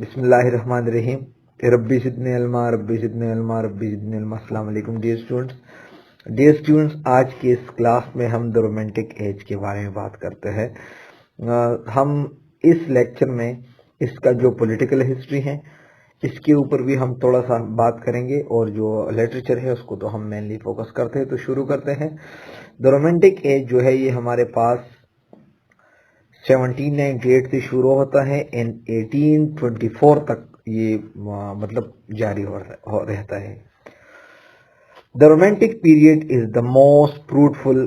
बिस्मिल्लाहिर्रहमानिर्रहीम। रब्बी ज़िदनी इल्मा, रब्बी ज़िदनी इल्मा, रब्बी ज़िदनी इल्मा। अस्सलाम वालेकुम डियर स्टूडेंट्स, आज के इस क्लास में हम द रोमांटिक एज के बारे में बात करते हैं। हम इस लेक्चर में इसका जो पॉलिटिकल हिस्ट्री है इसके ऊपर भी हम थोड़ा सा बात करेंगे, और जो लिटरेचर है उसको तो हम मेनली फोकस करते हैं। तो शुरू करते हैं। द रोमांटिक एज जो है ये हमारे पास 1798 से शुरू होता है एंड 1824 तक ये मतलब जारी हो रहता है। The romantic period is the most fruitful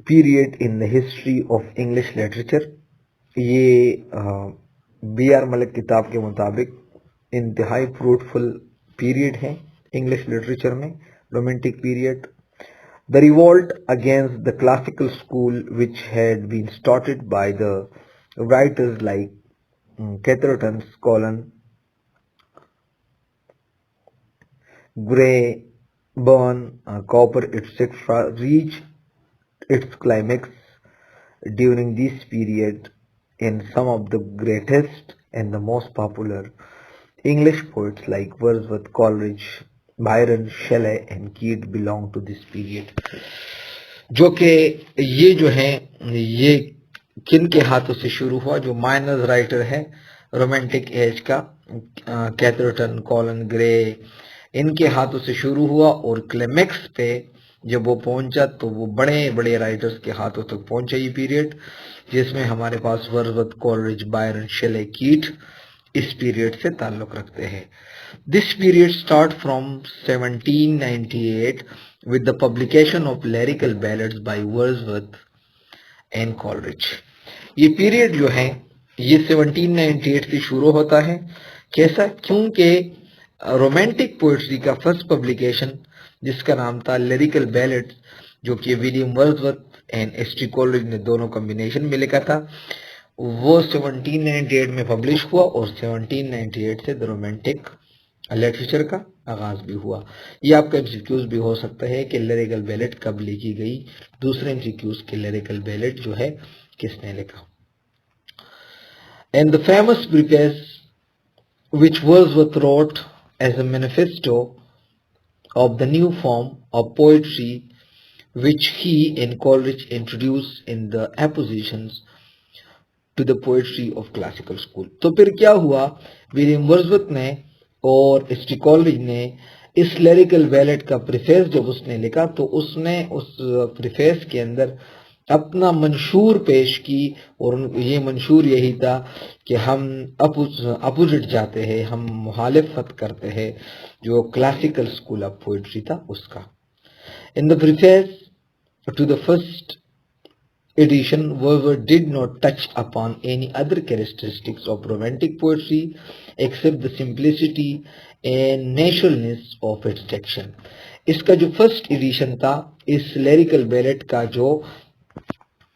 period in the history of English literature. ये B.R. मलिक किताब के मुताबिक इंतहाई फ्रूटफुल पीरियड है इंग्लिश लिटरेचर में, romantic period. The revolt against the classical school, which had been started by the writers like Catherton, Colin, Gray, Burn, Cowper, etc., reached its climax during this period, and some of the greatest and the most popular English poets like Wordsworth, Coleridge, Byron, Shelley and Keats belong to this period। जो कि ये जो है ये किन के हाथों से शुरू हुआ? जो माइनर राइटर है रोमांटिक एज का, कैथरटन, कॉलन, ग्रे, इनके हाथों से शुरू हुआ, और क्लाइमेक्स पे जब वो पहुंचा तो वो बड़े बड़े राइटर्स के हाथों तक पहुंचा ये पीरियड, जिसमें हमारे पास वर्dsworth, कॉलरिज, बायरन, शेले, कीट इस पीरियड से ताल्लुक रखते हैं। This period start from 1798 with the publication of lyrical ballads by Wordsworth and Coleridge। ये पीरियड जो है ये 1798 से शुरू होता है। कैसा? क्योंकि रोमांटिक पोएट्री का फर्स्ट पब्लिकेशन जिसका नाम था लिरिकल बैलेड्स, जो कि विलियम वर्dsworth एंड एस.टी. कॉलरिज ने दोनों कॉम्बिनेशन में लिखा था, वो 1798 में पब्लिश हुआ, और 1798 से द रोमांटिक लिटरेचर का आगाज भी हुआ। ये आपका एमसीक्यूज भी हो सकता है कि लिरिकल बैलेड कब लिखी गई। दूसरे एमसीक्यूज के लिरिकल बैलेड जो है किसने लिखा। And the famous preface which Wordsworth wrote as a manifesto of the new form of poetry which he and Coleridge introduced in the oppositions to the poetry of classical school। तो फिर क्या हुआ? William वर्dsworth ने और ST. Coleridge ने इस lyrical ballad का preface जब उसने लिखा तो उसने उस प्रीफेस के अंदर अपना मंशूर पेश की, और ये मंशूर यही था कि हम अपोजिट जाते हैं, हम मुखालिफत करते हैं जो क्लासिकल स्कूल ऑफ पोइट्री था उसका। In the preface to the first edition, Wordsworth did not touch upon any other characteristics of romantic poetry except the simplicity and naturalness of its diction। इसका जो फर्स्ट एडिशन था इस lyrical ballad का, जो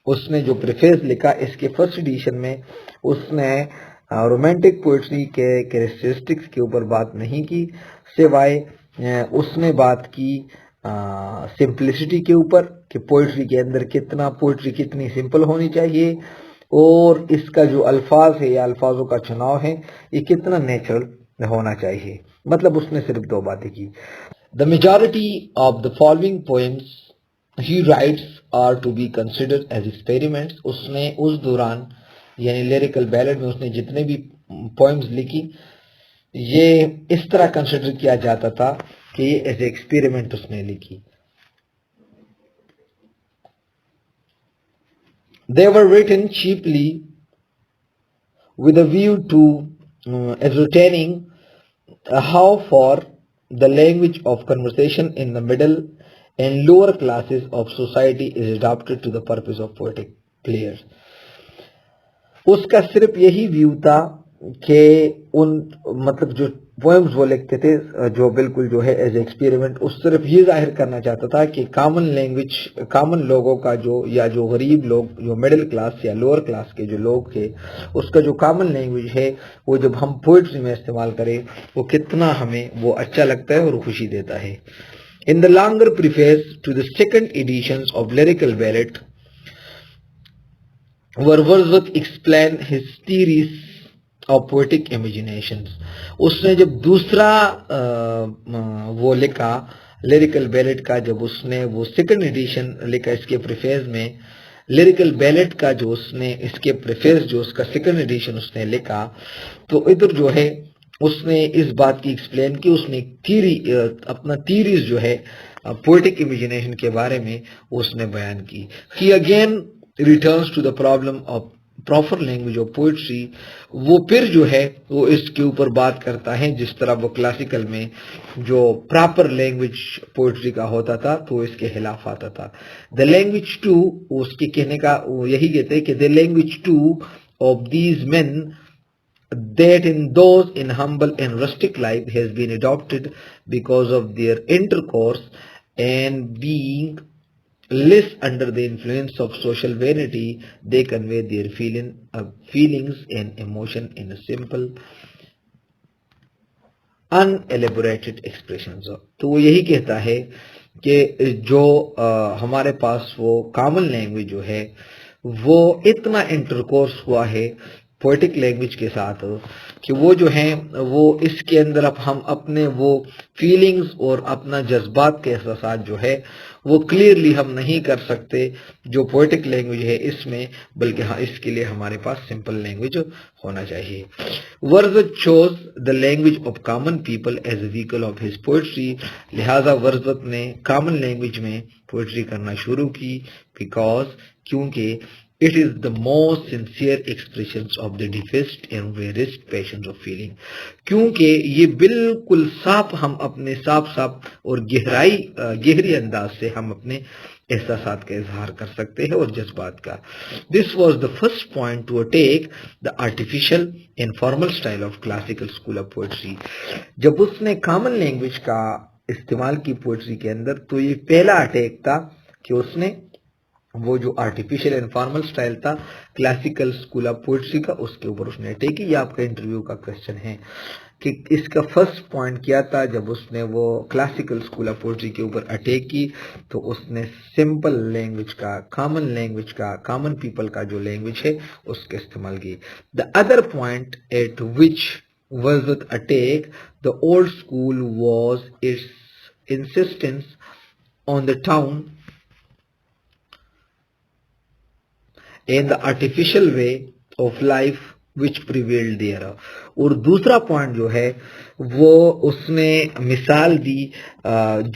उसने जो प्रीफेस लिखा इसके फर्स्ट एडिशन में उसने रोमांटिक पोएट्री के कैरेक्टरिस्टिक्स के ऊपर बात नहीं की, सिवाय उसने बात की सिंपलिसिटी के ऊपर कि पोएट्री के अंदर पोएट्री कितनी सिंपल होनी चाहिए, और इसका जो अल्फाज है या अल्फाजों का चुनाव है ये कितना नेचुरल होना चाहिए। मतलब उसने सिर्फ दो बातें की। The majority of the following poems he writes are to be considered as experiments. उसने उस दौरान यानी लिरिकल बैलेड में उसने जितने भी पोएम्स लिखी ये इस तरह कंसिडर किया जाता था कि ये एज एक्सपेरिमेंट उसने लिखी। They were written cheaply with a view to ascertaining how far the language of conversation in the middle and lower classes of society is adapted to the purpose of poetic players। उसका सिर्फ यही view था कि उन मतलब जो poems वो लिखते थे जो बिल्कुल जो है एज एक्सपेरिमेंट, उस सिर्फ ये जाहिर करना चाहता था कि कॉमन लैंग्वेज, कॉमन लोगों का जो या जो गरीब लोग, जो मिडिल क्लास या लोअर क्लास के जो लोग थे, उसका जो कॉमन लैंग्वेज है वो जब हम पोएट्री में इस्तेमाल करें वो कितना हमें वो अच्छा लगता है और खुशी देता है। In the longer preface to the second editions of lyrical ballad where Wordsworth explained his theories of poetic imaginations. उसने जब दूसरा वो लिखा लिरिकल बैलेट का, जब उसने वो सेकंड एडिशन लिखा इसके प्रीफेस में, लिरिकल बैलेट का जो उसने इसके प्रीफेस जो उसका सेकंड एडिशन उसने लिखा, तो इधर जो है उसने इस बात की एक्सप्लेन की, उसने थीरी अपना थीरीज जो है पोएटिक इमेजिनेशन के बारे में उसने बयान की। He again returns to the problem of proper language of poetry. वो फिर जो है वो इसके ऊपर बात करता है, जिस तरह वो क्लासिकल में जो प्रॉपर लैंग्वेज पोइट्री का होता था तो इसके खिलाफ आता था। द लैंग्वेज टू, उसके कहने का वो यही कहते हैं कि the language two of these main that in those in humble and rustic life has been adopted because of their intercourse and being less under the influence of social vanity, they convey their feelings and emotion in a simple unelaborated expressions। तो वो यही कहता है कि जो हमारे पास वो common language जो है वो इतना इंटरकोर्स हुआ है पोएटिक लैंग्वेज के साथ कि वो जो है वो इसके अंदर अब हम अपने वो फीलिंग्स और अपना जज्बात के एहसास जो है वो क्लियरली हम नहीं कर सकते जो पोएटिक लैंग्वेज है इसमें, बल्कि हाँ इसके लिए हमारे पास सिंपल लैंग्वेज होना चाहिए। वर्dsworth chose the language of common people as a vehicle of his poetry। लिहाजा वर्dsworth ने कॉमन लैंग्वेज में पोएट्री करना शुरू की, बिकॉज क्योंकि it is the most sincere expressions of the deepest and rarest passions of feeling। क्योंकि ये बिल्कुल साफ हम अपने साफ और गहरी अंदाज से हम अपने एहसासात का इजहार कर सकते हैं और जज्बात का। This was the first point two attack the artificial and formal style of classical school of poetry. जब उसने कॉमन लैंग्वेज का इस्तेमाल की पोएट्री के अंदर, तो ये पहला अटैक था कि उसने वो जो आर्टिफिशियल एंड फॉर्मल स्टाइल था क्लासिकल स्कूल ऑफ पोएट्री का, उसके ऊपर उसने अटैक की। ये आपका इंटरव्यू का क्वेश्चन है कि इसका फर्स्ट पॉइंट क्या था जब उसने वो क्लासिकल स्कूल ऑफ पोएट्री के ऊपर अटैक की, तो उसने सिंपल लैंग्वेज का, कॉमन लैंग्वेज का, कॉमन पीपल का जो लैंग्वेज है उसका इस्तेमाल की। The other point at which Wordsworth attack the old school was its insistence on the town and the artificial way of life which prevailed there। और दूसरा पॉइंट जो है वो उसने मिसाल दी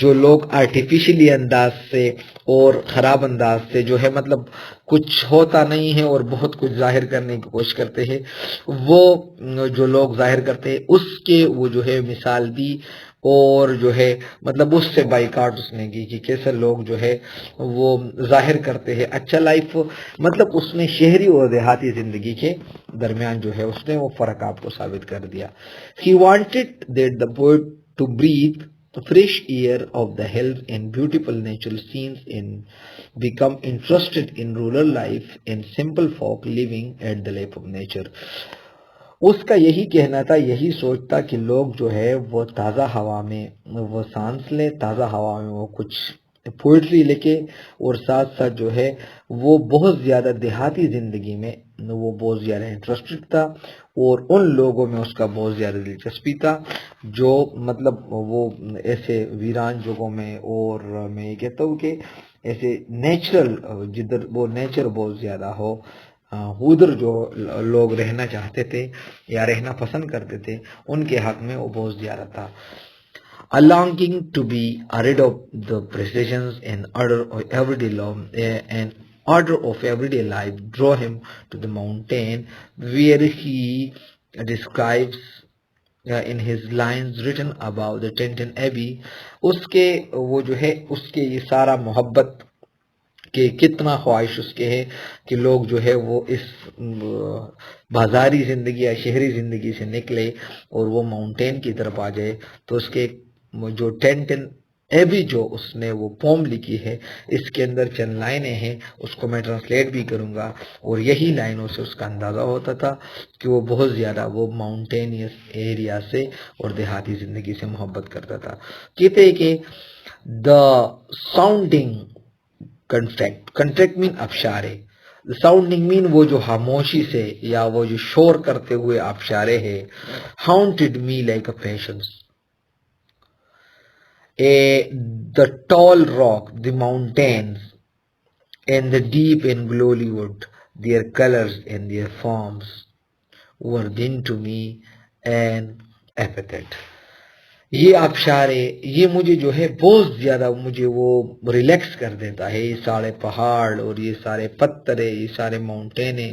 जो लोग आर्टिफिशियली अंदाज से और ख़राब अंदाज से जो है मतलब कुछ होता नहीं है और बहुत कुछ जाहिर करने की कोशिश करते हैं, वो जो लोग जाहिर करते हैं उसके वो जो है मिसाल दी, और जो है मतलब उससे बाइकाट उसने की कि कैसे लोग जो है वो जाहिर करते हैं अच्छा लाइफ, मतलब उसने शहरी और देहाती जिंदगी के दरमियान जो है उसने वो फर्क आपको साबित कर दिया। He wanted that the poet to breathe fresh air of the health and beautiful natural scenes and become interested in rural life and simple folk living at the lap of nature। उसका यही कहना था, यही सोच था कि लोग जो है वो ताज़ा हवा में वो सांस ले, ताज़ा हवा में वो कुछ पोइट्री लिखे, और साथ साथ जो है वो बहुत ज़्यादा देहाती ज़िंदगी में वो बहुत ज़्यादा इंटरेस्टेड था, और उन लोगों में उसका बहुत ज़्यादा दिलचस्पी था जो मतलब वो ऐसे वीरान जगहों में, और मैं ये कहता हूँ कि ऐसे नेचुरल जिधर वो नेचर बहुत ज़्यादा हो, उधर जो लोग रहना चाहते थे या रहना पसंद करते थे उनके हक में वो बहुत ज़्यादा था। A longing to be rid of the precisions and order of everyday life draw him to the mountain, where he describes in his lines written above the Tintin Abbey। उसके वो जो है उसके ये सारा मोहब्बत कि कितना ख्वाहिश उसके है कि लोग जो है वो इस बाजारी ज़िंदगी या शहरी ज़िंदगी से निकले और वो माउंटेन की तरफ आ जाए। तो उसके जो टेंटन एबी जो उसने वो पोम लिखी है, इसके अंदर चंद लाइनें हैं, उसको मैं ट्रांसलेट भी करूँगा, और यही लाइनों से उसका अंदाज़ा होता था कि वो बहुत ज़्यादा वो माउंटेनियस एरिया से और देहाती ज़िंदगी से मोहब्बत करता था। कहते हैं कि the sounding contract mean abshare, sounding mean वो जो खामोशी से या वो जो शोर करते हुए आबशारे है, haunted me like a patience, the tall rock, the mountains and the deep and glowly wood, their colors and their forms were then to me an epithet. ये आबशारे, ये मुझे जो है बहुत ज्यादा मुझे वो रिलैक्स कर देता है। ये सारे पहाड़ और ये सारे पत्थरे, ये सारे माउंटेने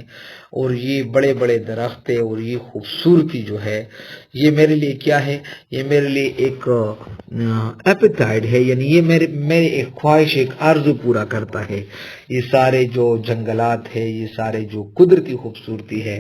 और ये बड़े बड़े दरख्ते और ये खूबसूरती जो है, ये मेरे लिए क्या है, ये मेरे लिए एक एपेटाइट है, यानी ये मेरे एक ख्वाहिश, एक आरजू पूरा करता है। ये सारे जो जंगलात है, ये सारे जो कुदरती खूबसूरती है,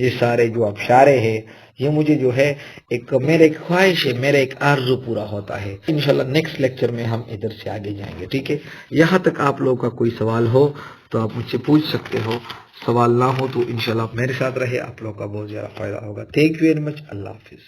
ये सारे जो आबशारे है, ये मुझे जो है एक मेरे एक ख्वाहिश है, मेरा एक आरजू पूरा होता है। इंशाल्लाह नेक्स्ट लेक्चर में हम इधर से आगे जाएंगे, ठीक है। यहाँ तक आप लोगों का कोई सवाल हो तो आप मुझसे पूछ सकते हो, सवाल ना हो तो इंशाल्लाह आप मेरे साथ रहे, आप लोगों का बहुत ज़्यादा फायदा होगा। Thank you very much. अल्लाह हाफिज़।